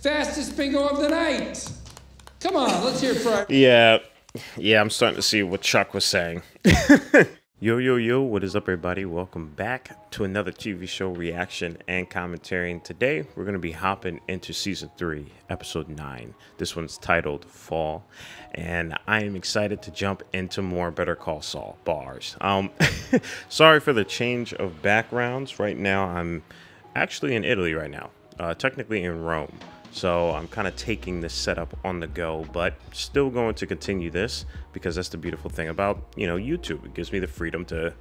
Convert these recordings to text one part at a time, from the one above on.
Fastest bingo of the night. Come on, let's hear it for Yeah, I'm starting to see what Chuck was saying. Yo, what is up, everybody? Welcome back to another TV show reaction and commentary. And today, we're going to be hopping into Season 3, Episode 9. This one's titled Fall. And I am excited to jump into more Better Call Saul bars. Sorry for the change of backgrounds. Right now, I'm actually in Italy right now. Technically in Rome. So I'm kind of taking this setup on the go, but still going to continue this because that's the beautiful thing about, YouTube. It gives me the freedom to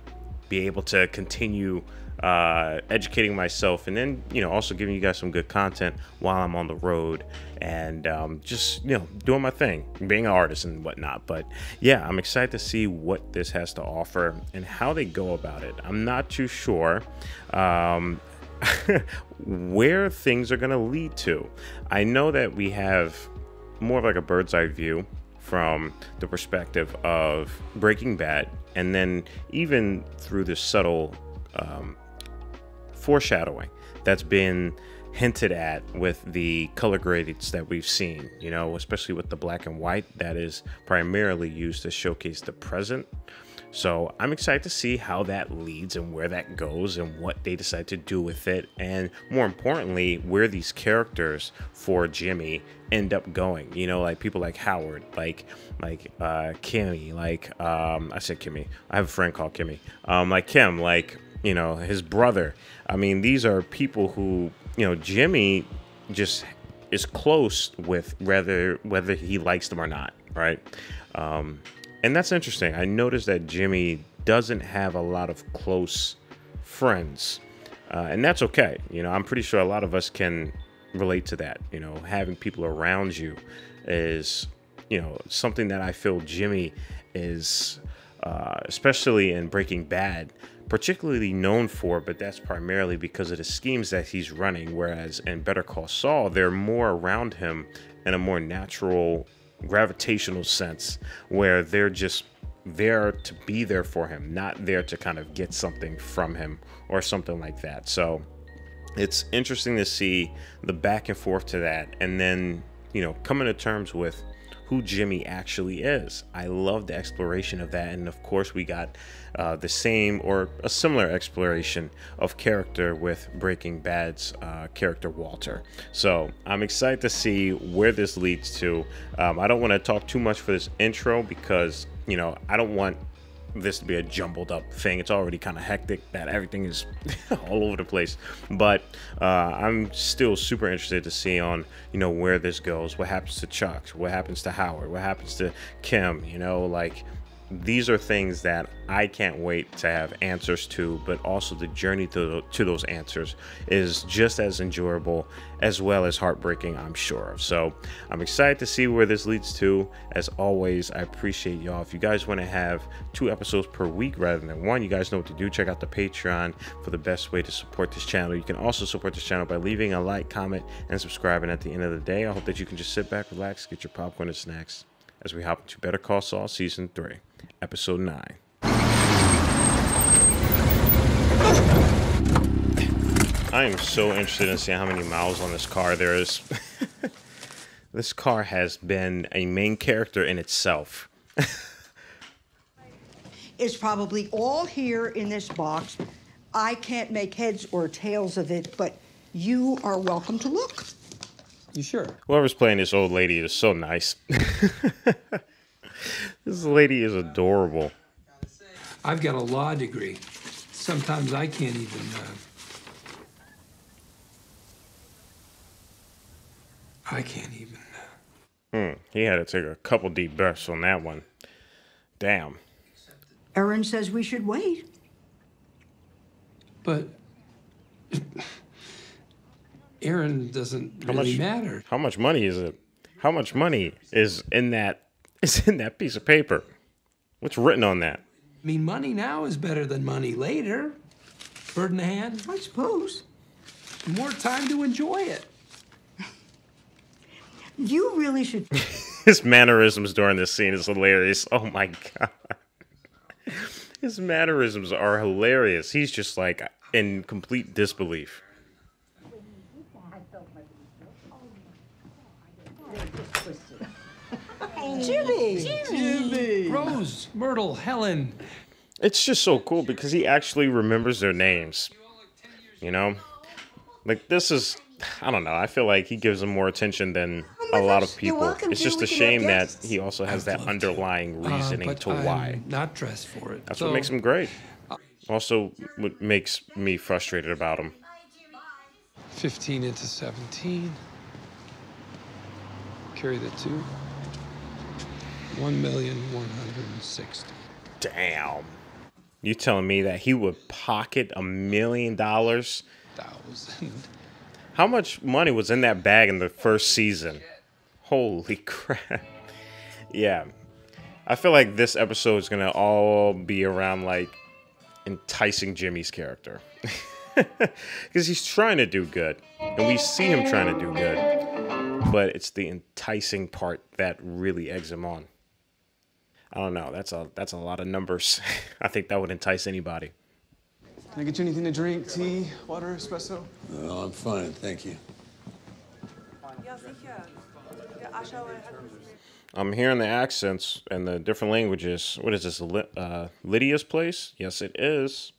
be able to continue educating myself and then, also giving you guys some good content while I'm on the road and just, doing my thing, being an artist and whatnot. But yeah, I'm excited to see what this has to offer and how they go about it. I'm not too sure. Where things are going to lead to. I know that we have more of like a bird's eye view from the perspective of Breaking Bad, and then even through the subtle foreshadowing that's been hinted at with the color grades that we've seen, especially with the black and white that is primarily used to showcase the present. So I'm excited to see how that leads and where that goes and what they decide to do with it. And more importantly, where these characters for Jimmy end up going, like people like Howard, like Kimmy, I said Kimmy, I have a friend called Kimmy, like Kim, his brother. I mean, these are people who, Jimmy just is close with whether he likes them or not. Right. And that's interesting. I noticed that Jimmy doesn't have a lot of close friends, and that's okay. I'm pretty sure a lot of us can relate to that. Having people around you is, something that I feel Jimmy is, especially in Breaking Bad, particularly known for, but that's primarily because of the schemes that he's running. Whereas in Better Call Saul, they're more around him in a more natural, gravitational sense, where they're just there to be there for him, not there to kind of get something from him or something like that. So it's interesting to see the back and forth to that, and then coming to terms with who Jimmy actually is. I love the exploration of that, and of course we got the same or a similar exploration of character with Breaking Bad's character Walter. So I'm excited to see where this leads to. I don't want to talk too much for this intro because I don't want this to be a jumbled up thing. It's already kind of hectic that everything is all over the place, but I'm still super interested to see on where this goes, what happens to Chuck, what happens to Howard, what happens to Kim. These are things that I can't wait to have answers to, but also the journey to those answers is just as enjoyable as well as heartbreaking, I'm sure. So I'm excited to see where this leads to. As always, I appreciate y'all. If you guys want to have 2 episodes per week rather than 1, you guys know what to do. Check out the Patreon for the best way to support this channel. You can also support this channel by leaving a like, comment, and subscribing. At the end of the day, I hope that you can just sit back, relax, get your popcorn and snacks as we hop into Better Call Saul Season 3, Episode 9. I am so interested in seeing how many miles on this car there is. This car has been a main character in itself. It's probably all here in this box. I can't make heads or tails of it, but you are welcome to look. You sure? Whoever's playing this old lady is so nice. This lady is adorable. I've got a law degree. Sometimes I can't even... I can't even... He had to take a couple deep breaths on that one. Damn. Irene says we should wait. But... Aaron doesn't really matter. How much money is it? How much money is in that piece of paper? What's written on that? I mean, money now is better than money later. Bird in the hand. I suppose. More time to enjoy it. You really should. His mannerisms during this scene is hilarious. Oh my God. His mannerisms are hilarious. He's just like in complete disbelief. Jimmy! Rose, Myrtle, Helen. It's just so cool because he actually remembers their names. You know? Like, this is, I don't know, I feel like he gives them more attention than a lot of people. It's just a shame that he also has that underlying reasoning But to why. I'm not dressed for it. That's what makes him great. Also, what makes me frustrated about him. 15 into 17. Carry the 2. 1,160,000. Damn. You telling me that he would pocket $1 million? How much money was in that bag in the first season? Holy crap. Yeah. I feel like this episode is going to all be around, like, enticing Jimmy's character. Because he's trying to do good. And we see him trying to do good. But it's the enticing part that really eggs him on. I don't know. That's a lot of numbers. I think that would entice anybody. Can I get you anything to drink? Tea, water, espresso? No, I'm fine, thank you. I'm hearing the accents and the different languages. What is this, Lydia's place? Yes, it is.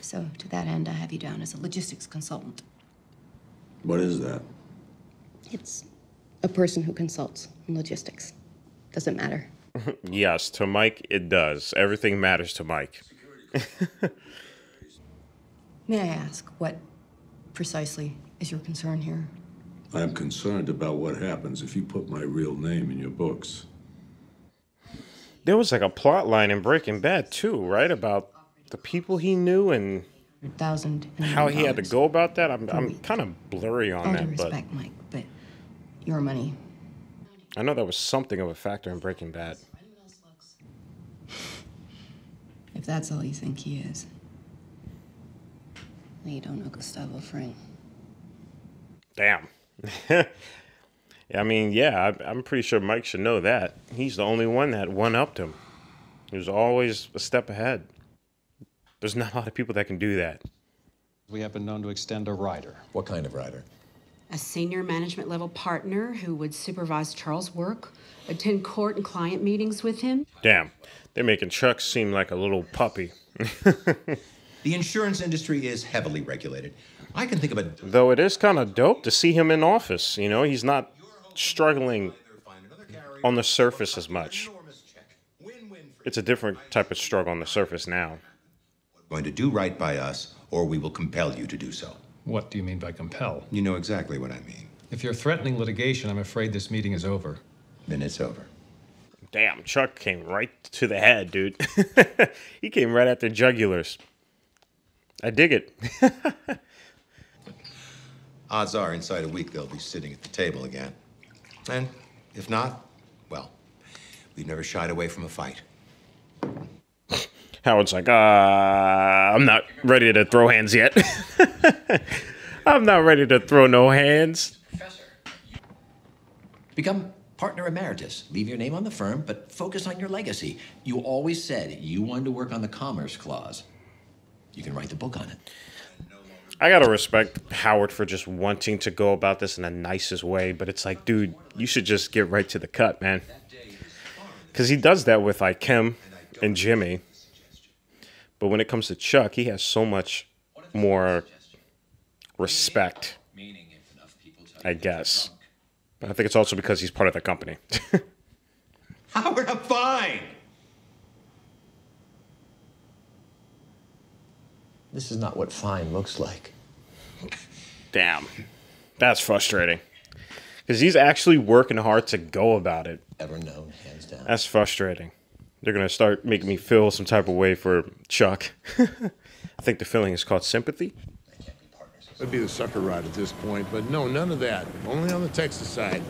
So, to that end, I have you down as a logistics consultant. What is that? It's a person who consults in logistics. Does it matter? Yes, to Mike, it does. Everything matters to Mike. May I ask, what precisely is your concern here? I'm concerned about what happens if you put my real name in your books. There was like a plot line in Breaking Bad too, right? About the people he knew and how he had to go about that. I'm kind of blurry on that, but respect, Mike, but your money. I know that was something of a factor in Breaking Bad. If that's all you think he is, then you don't know Gustavo Fring. Damn. Yeah, I mean, yeah, I'm pretty sure Mike should know that. He's the only one that one-upped him. He was always a step ahead. There's not a lot of people that can do that. We have been known to extend a rider. What kind of rider? A senior management level partner who would supervise Charles' work, attend court and client meetings with him. Damn, they're making Chuck seem like a little puppy. The insurance industry is heavily regulated. I can think of a... Though it is kind of dope to see him in office. You know, he's not struggling on the surface as much. It's a different type of struggle on the surface now. Going to do right by us, or we will compel you to do so. What do you mean by compel? You know exactly what I mean. If you're threatening litigation, I'm afraid this meeting is over. Then it's over. Damn, Chuck came right to the head, dude. He came right at the jugulars. I dig it. Odds are, inside a week, they'll be sitting at the table again. And if not, well, we've never shied away from a fight. Howard's like, I'm not ready to throw hands yet. I'm not ready to throw no hands. Professor, become partner emeritus. Leave your name on the firm, but focus on your legacy. You always said you wanted to work on the Commerce Clause. You can write the book on it. I gotta respect Howard for just wanting to go about this in the nicest way, but it's like, dude, you should just get right to the cut, man. Because he does that with, like, Kim and Jimmy. But when it comes to Chuck, he has so much more respect, I guess. But I think it's also because he's part of the company. Howard, I'm fine! This is not what fine looks like. Damn. That's frustrating. Because he's actually working hard to go about it. Ever known, hands down. That's frustrating. They're going to start making me feel some type of way for Chuck. I think the feeling is called sympathy. I'd be the sucker rod at this point, but no, none of that. Only on the Texas side.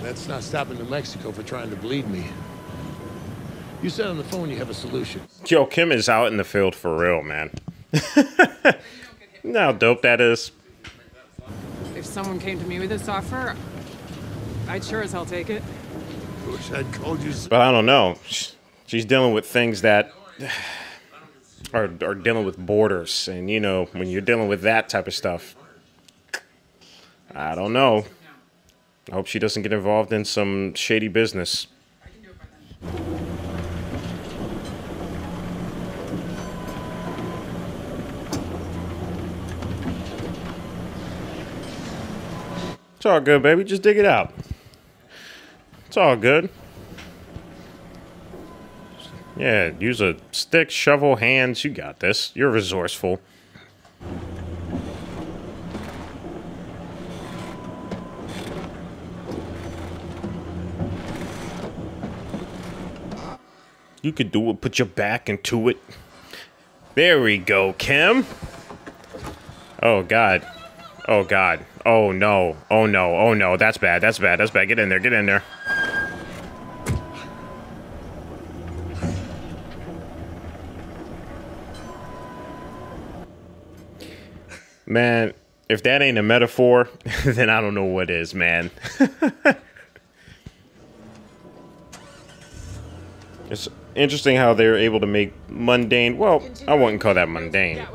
That's not stopping New Mexico for trying to bleed me. You said on the phone you have a solution. Yo, Kim is out in the field for real, man. You know how dope that is? If someone came to me with this offer, I'd sure as hell take it. Wish I'd called you. But I don't know. She's dealing with things that are dealing with borders. And, you know, when you're dealing with that type of stuff, I don't know. I hope she doesn't get involved in some shady business. It's all good, baby. Just dig it out. It's all good. Yeah, use a stick, shovel, hands. You got this. You're resourceful. You could do it. Put your back into it. There we go, Kim. Oh, God. Oh, God. Oh, no. Oh, no. Oh, no. That's bad. That's bad. That's bad. Get in there. Get in there. Man, if that ain't a metaphor, then I don't know what is, man. It's interesting how they're able to make mundane, well, I wouldn't call that mundane,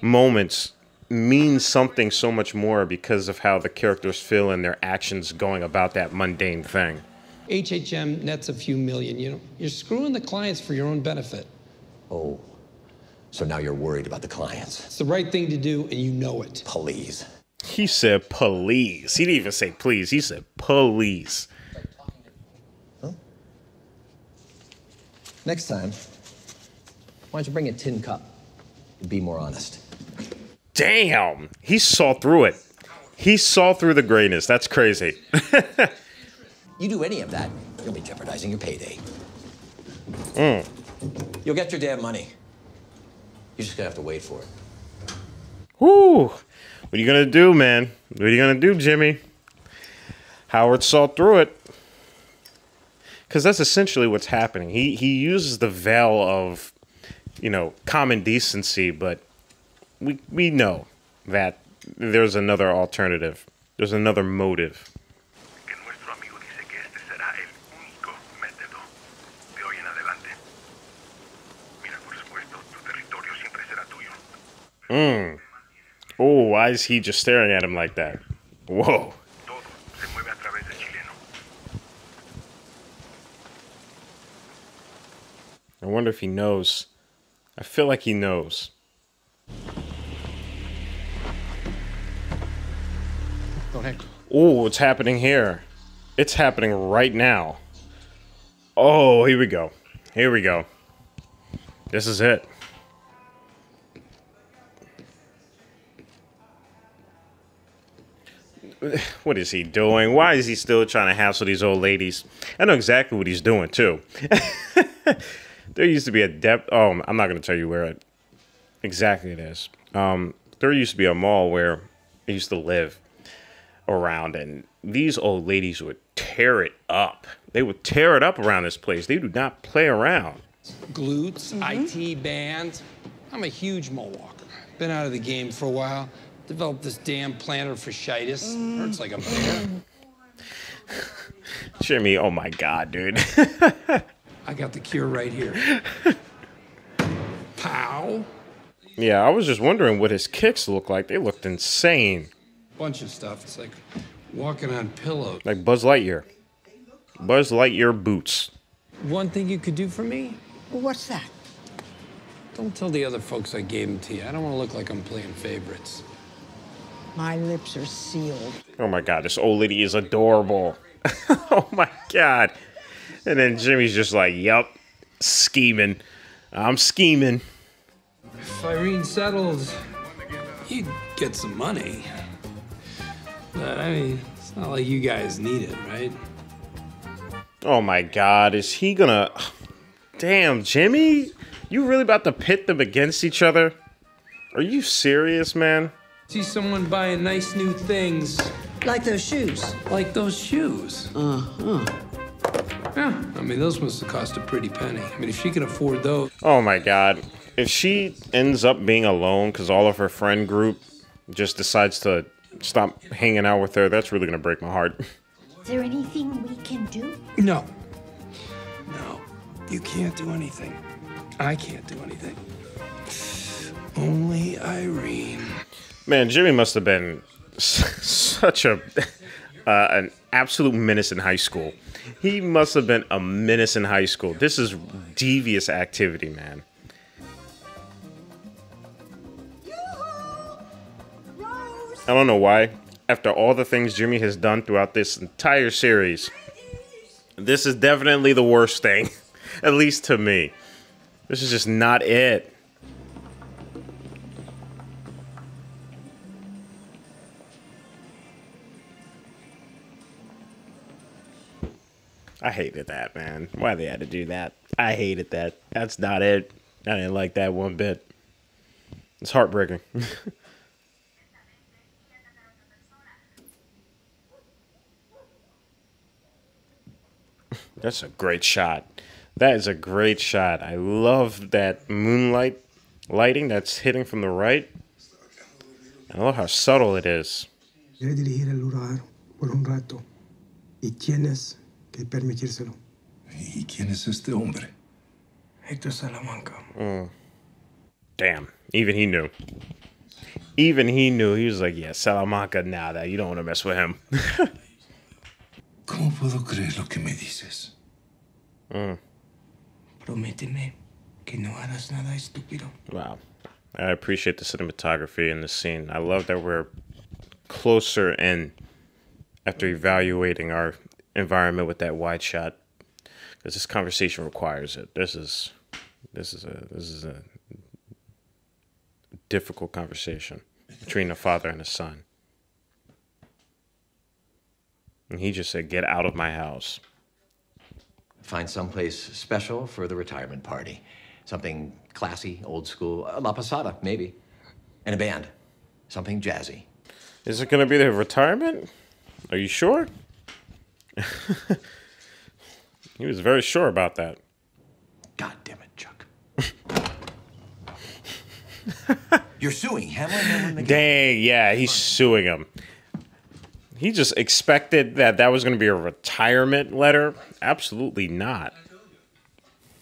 moments mean something so much more because of how the characters feel and their actions going about that mundane thing. HHM nets a few million, you know. You're screwing the clients for your own benefit. Oh, so now you're worried about the clients. It's the right thing to do, and you know it. Please. He said please. He didn't even say please. He said please. Next time, why don't you bring a tin cup and be more honest? Damn. He saw through it. He saw through the grayness. That's crazy. You do any of that, you'll be jeopardizing your payday. Mm. You'll get your damn money. You're just gonna have to wait for it. Whoo. What are you gonna do, man? What are you gonna do, Jimmy? Howard saw through it. Because that's essentially what's happening. He uses the veil of, you know, common decency, but we know that there's another alternative. There's another motive. Oh, why is he just staring at him like that? Whoa. I wonder if he knows. I feel like he knows. Oh, it's happening here. It's happening right now. Oh, here we go. Here we go. This is it. What is he doing? Why is he still trying to hassle these old ladies? I know exactly what he's doing, too. There used to be a oh, I'm not going to tell you where exactly it is. There used to be a mall where I used to live around, and these old ladies would tear it up. They would tear it up around this place. They do not play around. Glutes, IT bands. I'm a huge mall walker. Been out of the game for a while. Developed this damn plantar fasciitis. Hurts like a bear. Jimmy, oh my God, dude. I got the cure right here. Pow. Yeah, I was just wondering what his kicks looked like. They looked insane. Bunch of stuff. It's like walking on pillows. Like Buzz Lightyear. Buzz Lightyear boots. One thing you could do for me? What's that? Don't tell the other folks I gave them to you. I don't want to look like I'm playing favorites. My lips are sealed. Oh my God, this old lady is adorable. Oh my God. And then Jimmy's just like, yup, scheming. I'm scheming. If Irene settles, you'd get some money. But, I mean, it's not like you guys need it, right? Oh my God, is he gonna... Damn, Jimmy? You really about to pit them against each other? Are you serious, man? See someone buying nice new things. Like those shoes. Like those shoes. Uh-huh. Yeah, I mean, those must have cost a pretty penny. I mean, if she can afford those. Oh my God. If she ends up being alone because all of her friend group just decides to stop hanging out with her, that's really gonna break my heart. Is there anything we can do? No. No, you can't do anything. I can't do anything. Only Irene. Man, Jimmy must have been such a absolute menace in high school. He must have been a menace in high school. This is devious activity, man. I don't know why. After all the things Jimmy has done throughout this entire series, this is definitely the worst thing. At least to me. This is just not it. I hated that, man. Why they had to do that? I hated that. That's not it. I didn't like that one bit. It's heartbreaking. That's a great shot. That is a great shot. I love that lighting that's hitting from the right. I love how subtle it is. Quiere dirigir el lugar por un rato y tienes que permitírselo. ¿Y quién es este hombre? Hector Salamanca. Damn. Even he knew. Even he knew. He was like, yeah, Salamanca, nada. You don't want to mess with him. ¿Cómo puedo creer lo que me dices? Prométeme que no harás nada estúpido. Wow. I appreciate the cinematography in this scene. I love that we're closer in after evaluating our environment with that wide shot, because this conversation requires it. This is a difficult conversation between a father and a son. And he just said, "Get out of my house." Find someplace special for the retirement party. Something classy, old school, La Posada, maybe. And a band. Something jazzy. Is it going to be the retirement? Are you sure? He was very sure about that. God damn it, Chuck. You're suing Hamlin. Dang, yeah, he's suing him. He just expected that was going to be a retirement letter. Absolutely not.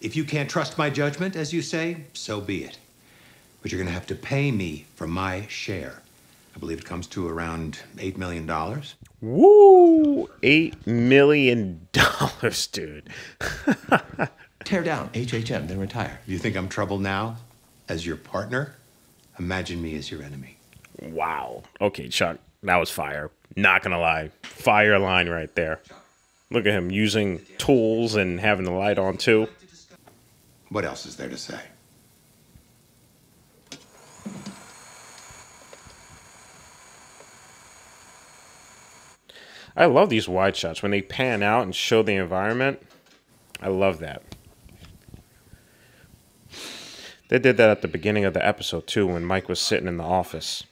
If you can't trust my judgment, as you say, so be it. But you're going to have to pay me for my share. I believe it comes to around $8 million. Woo! $8 million, dude. Tear down HHM, then retire. You think I'm trouble now? As your partner? Imagine me as your enemy. Wow. Okay, Chuck, that was fire. Not gonna lie. Fire line right there. Look at him using tools and having the light on too. What else is there to say? I love these wide shots when they pan out and show the environment. I love that. They did that at the beginning of the episode too, when Mike was sitting in the office.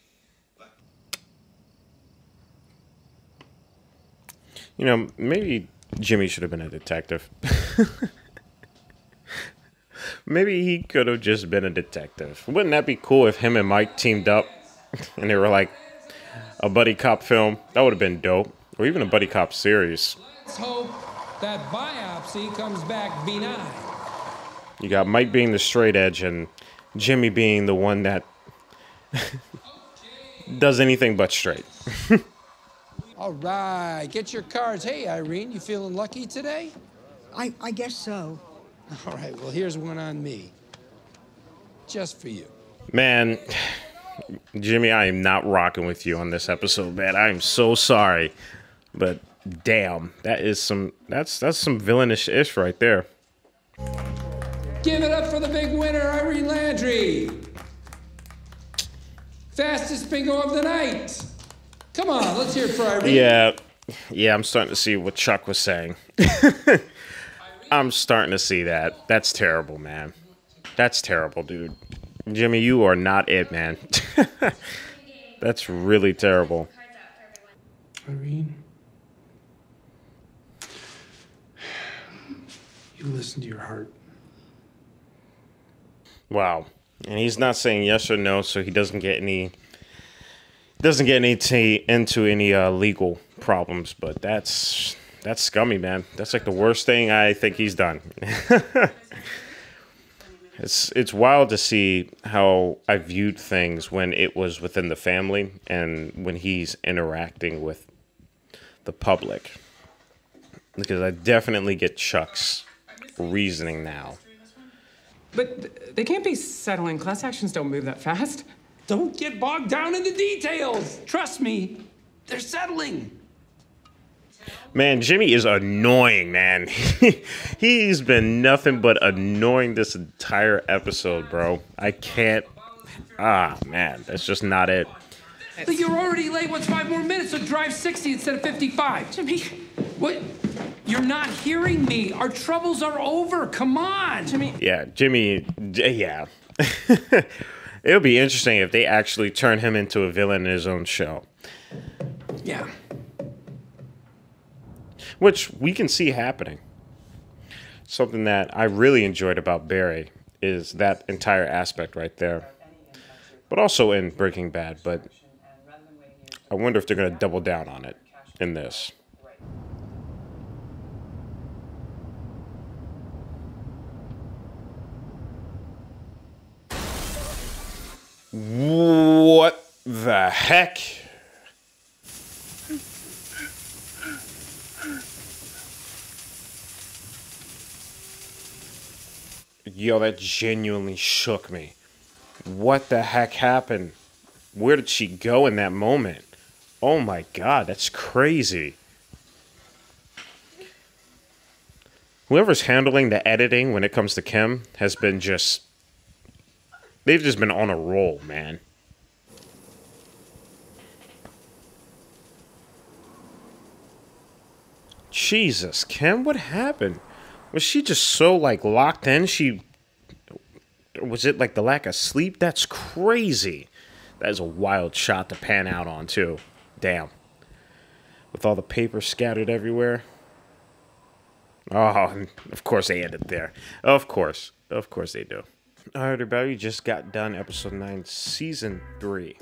You know, maybe Jimmy should have been a detective. Maybe he could have just been a detective. Wouldn't that be cool if him and Mike teamed up and they were like a buddy cop film? That would have been dope. Or even a buddy cop series. Let's hope that biopsy comes back benign. You got Mike being the straight edge and Jimmy being the one that does anything but straight. All right, get your cards. Hey, Irene, you feeling lucky today? I guess so. All right, well, here's one on me. Just for you. Man, Jimmy, I am not rocking with you on this episode, man. I am so sorry. But damn, that's some villainish-ish right there. Give it up for the big winner, Irene Landry. Fastest bingo of the night. Come on, let's hear it for Irene. Yeah, I'm starting to see what Chuck was saying. I'm starting to see that. That's terrible, man. That's terrible, dude. Jimmy, you are not it, man. That's really terrible. Irene, you listen to your heart. Wow. And he's not saying yes or no, so he doesn't get into any legal problems, but that's scummy, man. That's like the worst thing I think he's done. It's wild to see how I viewed things when it was within the family and when he's interacting with the public. Because I definitely get Chuck's reasoning now. But they can't be settling. Class actions don't move that fast. Don't get bogged down in the details. Trust me, they're settling. Man, Jimmy is annoying, man. He's been nothing but annoying this entire episode, bro. I can't. Ah, man, that's just not it. But you're already late. What's 5 more minutes? So drive 60 instead of 55. Jimmy. What? You're not hearing me. Our troubles are over. Come on. Jimmy. Yeah, Jimmy, yeah. It'll be interesting if they actually turn him into a villain in his own show. Yeah. Which we can see happening. Something that I really enjoyed about Barry is that entire aspect right there. But also in Breaking Bad, but I wonder if they're going to double down on it in this. What the heck? Yo, that genuinely shook me. What the heck happened? Where did she go in that moment? Oh my God, that's crazy. Whoever's handling the editing when it comes to Kim has been just... They've just been on a roll, man. Jesus, Kim, what happened? Was she just so, like, locked in? Was it, like, the lack of sleep? That's crazy. That is a wild shot to pan out on, too. Damn. With all the paper scattered everywhere. Oh, of course they ended there. Of course. Of course they do. All right, everybody, just got done episode 9, season 3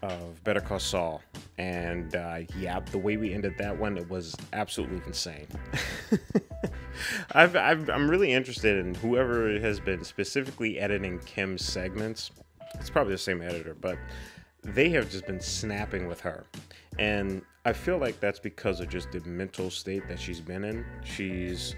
of Better Call Saul. And, yeah, the way we ended that one, it was absolutely insane. I'm really interested in whoever has been specifically editing Kim's segments. It's probably the same editor, but they have just been snapping with her. And I feel like that's because of just the mental state that she's been in. She's,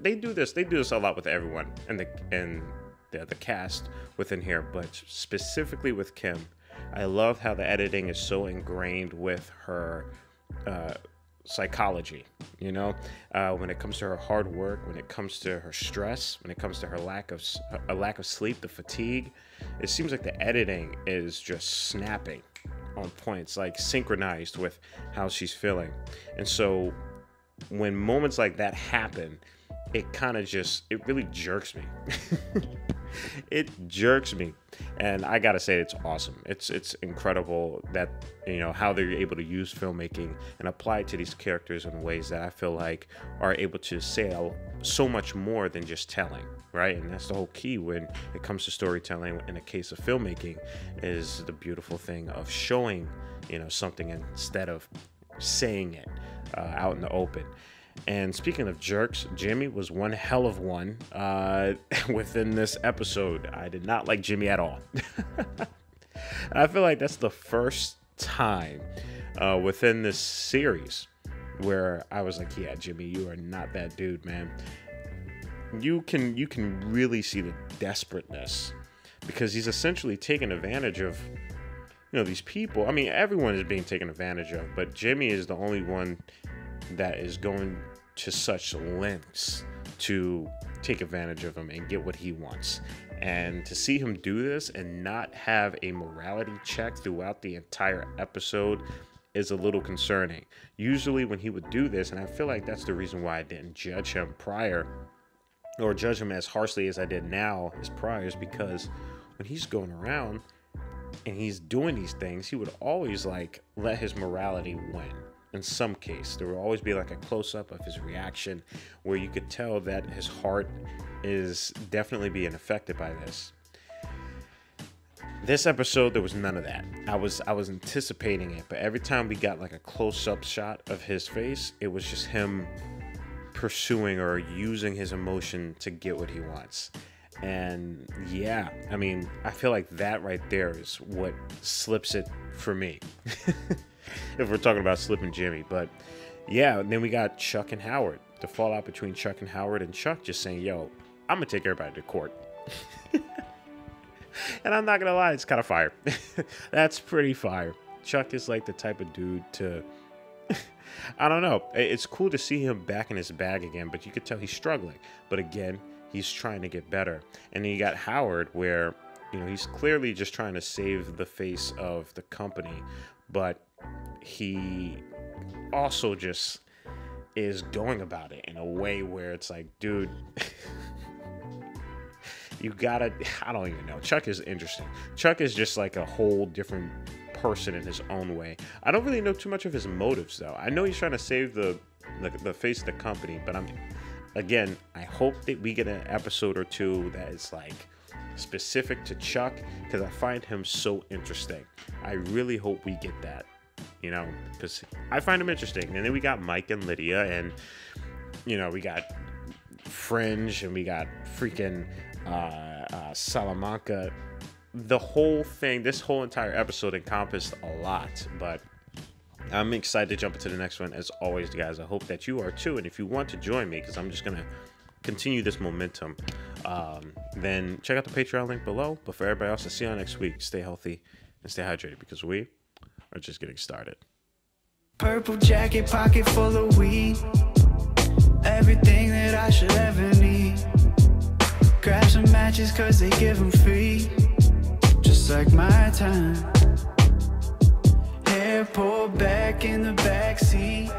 they do this a lot with everyone in the cast within here, but specifically with Kim. I love how the editing is so ingrained with her psychology, you know, when it comes to her hard work, when it comes to her stress, when it comes to her lack of sleep, the fatigue. It seems like the editing is just snapping on points, like synchronized with how she's feeling. And so when moments like that happen, it really jerks me. It jerks me. And I gotta say, it's awesome. It's incredible that, you know, how they're able to use filmmaking and apply it to these characters in ways that I feel like are able to say so much more than just telling, right? And that's the whole key when it comes to storytelling in a case of filmmaking, is the beautiful thing of showing, you know, something instead of saying it out in the open. And speaking of jerks, Jimmy was one hell of one within this episode. I did not like Jimmy at all. I feel like that's the first time within this series where I was like, yeah, Jimmy, you are not that dude, man. You can really see the desperateness, because he's essentially taking advantage of, you know, these people. I mean, everyone is being taken advantage of, but Jimmy is the only one that is going to such lengths to take advantage of him and get what he wants. And to see him do this and not have a morality check throughout the entire episode is a little concerning. Usually when he would do this, and I feel like that's the reason why I didn't judge him prior, or judge him as harshly as I did now as prior, is because when he's going around and he's doing these things, he would always like let his morality win. In some case, there will always be like a close-up of his reaction where you could tell that his heart is definitely being affected by this. This episode, there was none of that. I was anticipating it, but every time we got like a close-up shot of his face, it was just him pursuing or using his emotion to get what he wants. And yeah, I mean, I feel like that right there is what slips it for me. if we're talking about Slip and Jimmy. But yeah, and then we got Chuck and Howard. The fallout between Chuck and Howard, and Chuck just saying, yo, I'm gonna take everybody to court. And I'm not gonna lie, it's kind of fire. That's pretty fire. Chuck is like the type of dude to I don't know, it's cool to see him back in his bag again, but you could tell he's struggling. But again, he's trying to get better. And then you got Howard, where, you know, he's clearly just trying to save the face of the company, but he also just is going about it in a way where it's like, dude, you gotta, I don't even know. Chuck is interesting. Chuck is just like a whole different person in his own way. I don't really know too much of his motives, though. I know he's trying to save the face of the company, but I hope that we get an episode or two that is like specific to Chuck, because I find him so interesting. I really hope we get that, you know, because I find him interesting. And then we got Mike and Lydia, and, you know, we got Fringe, and we got freaking Salamanca. The whole thing, this whole entire episode encompassed a lot, but I'm excited to jump into the next one. As always, guys, I hope that you are too. And if you want to join me, because I'm just going to continue this momentum, then check out the Patreon link below. But for everybody else, I'll see you next week. Stay healthy and stay hydrated, because we are just getting started. Purple jacket, pocket full of weed. Everything that I should ever need. Grab some matches, cause they give them free. Just like my time. Hair pulled back in the backseat.